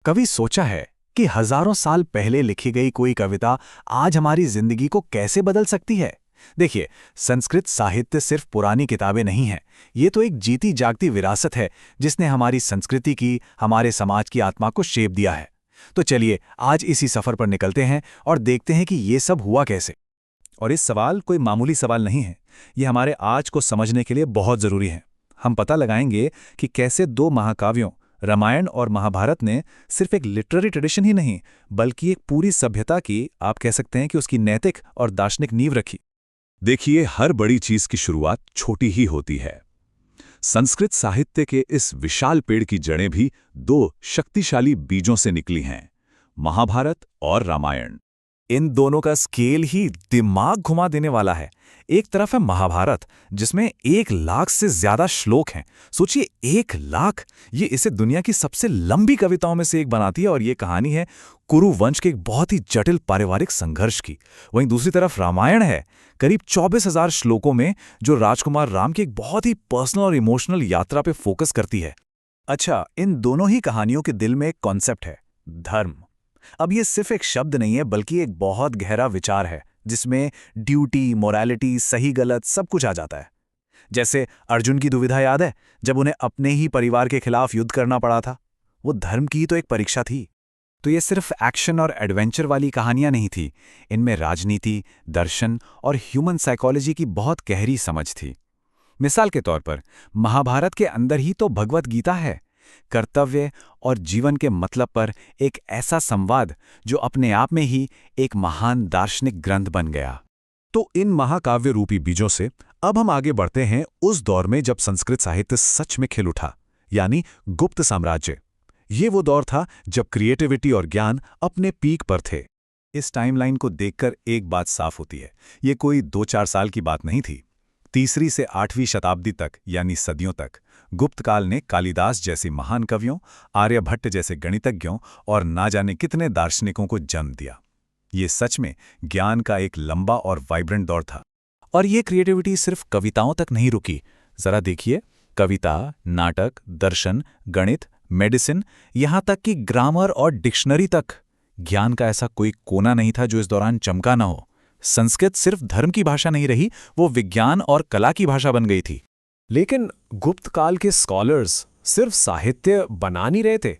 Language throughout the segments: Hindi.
कभी सोचा है कि हजारों साल पहले लिखी गई कोई कविता आज हमारी जिंदगी को कैसे बदल सकती है? देखिए, संस्कृत साहित्य सिर्फ पुरानी किताबें नहीं हैं। ये तो एक जीती जागती विरासत है जिसने हमारी संस्कृति की, हमारे समाज की आत्मा को शेप दिया है। तो चलिए आज इसी सफर पर निकलते हैं और देखते हैं कि ये सब हुआ कैसे। और इस सवाल कोई मामूली सवाल नहीं है। ये हमारे आज को समझने के लिए बहुत ज़रूरी है। हम पता लगाएंगे कि कैसे दो महाकाव्यों रामायण और महाभारत ने सिर्फ एक लिटरेरी ट्रेडिशन ही नहीं, बल्कि एक पूरी सभ्यता की, आप कह सकते हैं कि उसकी नैतिक और दार्शनिक नींव रखी। देखिए, हर बड़ी चीज की शुरुआत छोटी ही होती है। संस्कृत साहित्य के इस विशाल पेड़ की जड़ें भी दो शक्तिशाली बीजों से निकली हैं, महाभारत और रामायण। इन दोनों का स्केल ही दिमाग घुमा देने वाला है। एक तरफ है महाभारत, जिसमें 1 लाख से ज्यादा श्लोक हैं। सोचिए, 1 लाख! ये इसे दुनिया की सबसे लंबी कविताओं में से एक बनाती है और ये कहानी है कुरु वंश के एक बहुत ही जटिल पारिवारिक संघर्ष की। वहीं दूसरी तरफ रामायण है, करीब 24,000 श्लोकों में, जो राजकुमार राम की एक बहुत ही पर्सनल और इमोशनल यात्रा पे फोकस करती है। अच्छा, इन दोनों ही कहानियों के दिल में एक कॉन्सेप्ट है, धर्म। अब ये सिर्फ एक शब्द नहीं है, बल्कि एक बहुत गहरा विचार है जिसमें ड्यूटी, मोरालिटी, सही गलत सब कुछ आ जाता है। जैसे अर्जुन की दुविधा याद है, जब उन्हें अपने ही परिवार के खिलाफ युद्ध करना पड़ा था। वो धर्म की ही तो एक परीक्षा थी। तो ये सिर्फ एक्शन और एडवेंचर वाली कहानियां नहीं थी, इनमें राजनीति, दर्शन और ह्यूमन साइकोलॉजी की बहुत गहरी समझ थी। मिसाल के तौर पर महाभारत के अंदर ही तो भगवत गीता है, कर्तव्य और जीवन के मतलब पर एक ऐसा संवाद जो अपने आप में ही एक महान दार्शनिक ग्रंथ बन गया। तो इन महाकाव्य रूपी बीजों से अब हम आगे बढ़ते हैं उस दौर में जब संस्कृत साहित्य सच में खिल उठा, यानी गुप्त साम्राज्य। ये वो दौर था जब क्रिएटिविटी और ज्ञान अपने पीक पर थे। इस टाइमलाइन को देखकर एक बात साफ होती है, ये कोई 2-4 साल की बात नहीं थी। 3वीं से 8वीं शताब्दी तक, यानी सदियों तक, गुप्त काल ने कालिदास जैसे महान कवियों, आर्यभट्ट जैसे गणितज्ञों और ना जाने कितने दार्शनिकों को जन्म दिया। ये सच में ज्ञान का एक लंबा और वाइब्रेंट दौर था। और ये क्रिएटिविटी सिर्फ कविताओं तक नहीं रुकी। जरा देखिए, कविता, नाटक, दर्शन, गणित, मेडिसिन, यहाँ तक कि ग्रामर और डिक्शनरी तक, ज्ञान का ऐसा कोई कोना नहीं था जो इस दौरान चमका न हो। संस्कृत सिर्फ धर्म की भाषा नहीं रही, वो विज्ञान और कला की भाषा बन गई थी। लेकिन गुप्त काल के स्कॉलर्स सिर्फ साहित्य बना नहीं रहे थे,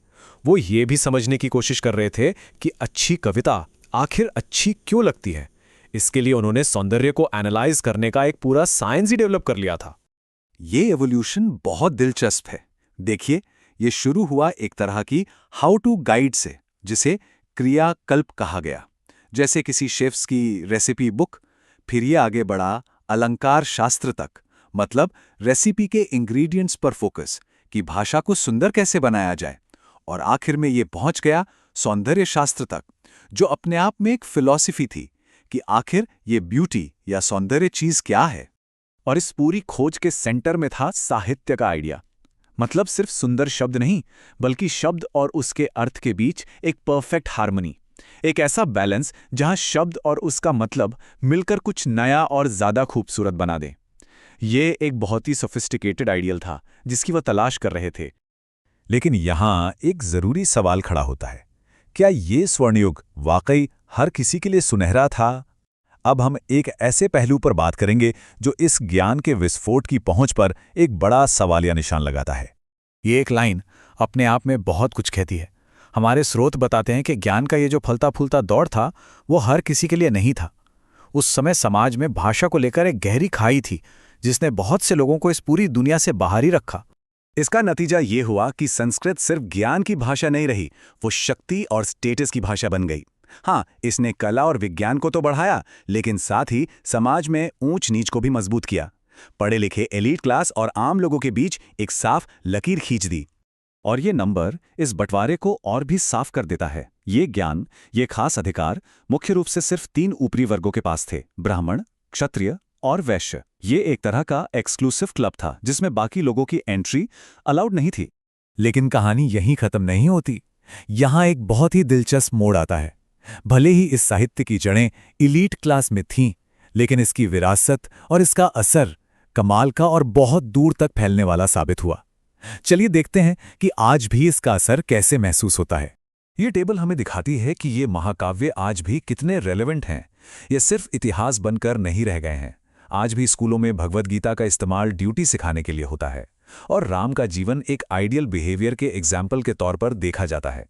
वो ये भी समझने की कोशिश कर रहे थे कि अच्छी कविता आखिर अच्छी क्यों लगती है। इसके लिए उन्होंने सौंदर्य को एनालाइज करने का एक पूरा साइंस ही डेवलप कर लिया था। ये एवोल्यूशन बहुत दिलचस्प है। देखिए, ये शुरू हुआ एक तरह की हाउ टू गाइड से, जिसे क्रियाकल्प कहा गया, जैसे किसी शेफ्स की रेसिपी बुक। फिर ये आगे बढ़ा अलंकार शास्त्र तक, मतलब रेसिपी के इंग्रेडिएंट्स पर फोकस, कि भाषा को सुंदर कैसे बनाया जाए। और आखिर में ये पहुंच गया सौंदर्य शास्त्र तक, जो अपने आप में एक फिलॉसफी थी कि आखिर ये ब्यूटी या सौंदर्य चीज क्या है। और इस पूरी खोज के सेंटर में था साहित्य का आइडिया। मतलब सिर्फ सुंदर शब्द नहीं, बल्कि शब्द और उसके अर्थ के बीच एक परफेक्ट हार्मनी, एक ऐसा बैलेंस जहां शब्द और उसका मतलब मिलकर कुछ नया और ज्यादा खूबसूरत बना दे। ये एक बहुत ही सोफिस्टिकेटेड आइडियल था जिसकी वह तलाश कर रहे थे। लेकिन यहाँ एक जरूरी सवाल खड़ा होता है, क्या ये स्वर्णयुग वाकई हर किसी के लिए सुनहरा था? अब हम एक ऐसे पहलू पर बात करेंगे जो इस ज्ञान के विस्फोट की पहुंच पर एक बड़ा सवालिया निशान लगाता है। ये एक लाइन अपने आप में बहुत कुछ कहती है। हमारे स्रोत बताते हैं कि ज्ञान का ये जो फलता फूलता दौर था, वो हर किसी के लिए नहीं था। उस समय समाज में भाषा को लेकर एक गहरी खाई थी, जिसने बहुत से लोगों को इस पूरी दुनिया से बाहर ही रखा। इसका नतीजा ये हुआ कि संस्कृत सिर्फ ज्ञान की भाषा नहीं रही, वो शक्ति और स्टेटस की भाषा बन गई। हाँ, इसने कला और विज्ञान को तो बढ़ाया, लेकिन साथ ही समाज में ऊंच नीच को भी मजबूत किया। पढ़े लिखे एलीट क्लास और आम लोगों के बीच एक साफ लकीर खींच दी। और ये नंबर इस बंटवारे को और भी साफ कर देता है। ये ज्ञान, ये खास अधिकार मुख्य रूप से सिर्फ 3 ऊपरी वर्गों के पास थे, ब्राह्मण, क्षत्रिय और वैश्य। ये एक तरह का एक्सक्लूसिव क्लब था जिसमें बाकी लोगों की एंट्री अलाउड नहीं थी। लेकिन कहानी यहीं खत्म नहीं होती। यहाँ एक बहुत ही दिलचस्प मोड़ आता है। भले ही इस साहित्य की जड़ें इलीट क्लास में थीं, लेकिन इसकी विरासत और इसका असर कमाल का और बहुत दूर तक फैलने वाला साबित हुआ। चलिए देखते हैं कि आज भी इसका असर कैसे महसूस होता है। ये टेबल हमें दिखाती है कि ये महाकाव्य आज भी कितने रेलेवेंट हैं। ये सिर्फ इतिहास बनकर नहीं रह गए हैं। आज भी स्कूलों में भगवद गीता का इस्तेमाल ड्यूटी सिखाने के लिए होता है, और राम का जीवन एक आइडियल बिहेवियर के एग्जाम्पल के तौर पर देखा जाता है।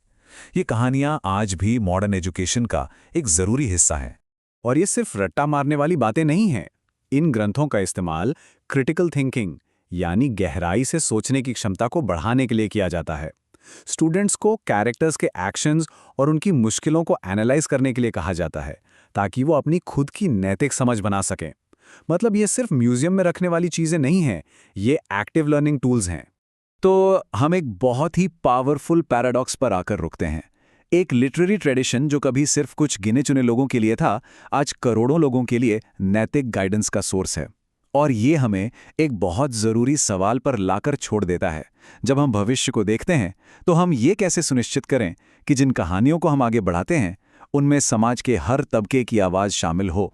ये कहानियां आज भी मॉडर्न एजुकेशन का एक जरूरी हिस्सा हैं। और ये सिर्फ रट्टा मारने वाली बातें नहीं हैं। इन ग्रंथों का इस्तेमाल क्रिटिकल थिंकिंग यानी गहराई से सोचने की क्षमता को बढ़ाने के लिए किया जाता है। स्टूडेंट्स को कैरेक्टर्स के एक्शंस और उनकी मुश्किलों को एनालाइज करने के लिए कहा जाता है, ताकि वो अपनी खुद की नैतिक समझ बना सकें। मतलब ये सिर्फ म्यूजियम में रखने वाली चीजें नहीं हैं, ये एक्टिव लर्निंग टूल्स हैं। तो हम एक बहुत ही पावरफुल पैराडॉक्स पर आकर रुकते हैं। एक लिटरेरी ट्रेडिशन जो कभी सिर्फ कुछ गिने चुने लोगों के लिए था, आज करोड़ों लोगों के लिए नैतिक गाइडेंस का सोर्स है। और ये हमें एक बहुत ज़रूरी सवाल पर लाकर छोड़ देता है। जब हम भविष्य को देखते हैं तो हम ये कैसे सुनिश्चित करें कि जिन कहानियों को हम आगे बढ़ाते हैं उनमें समाज के हर तबके की आवाज़ शामिल हो।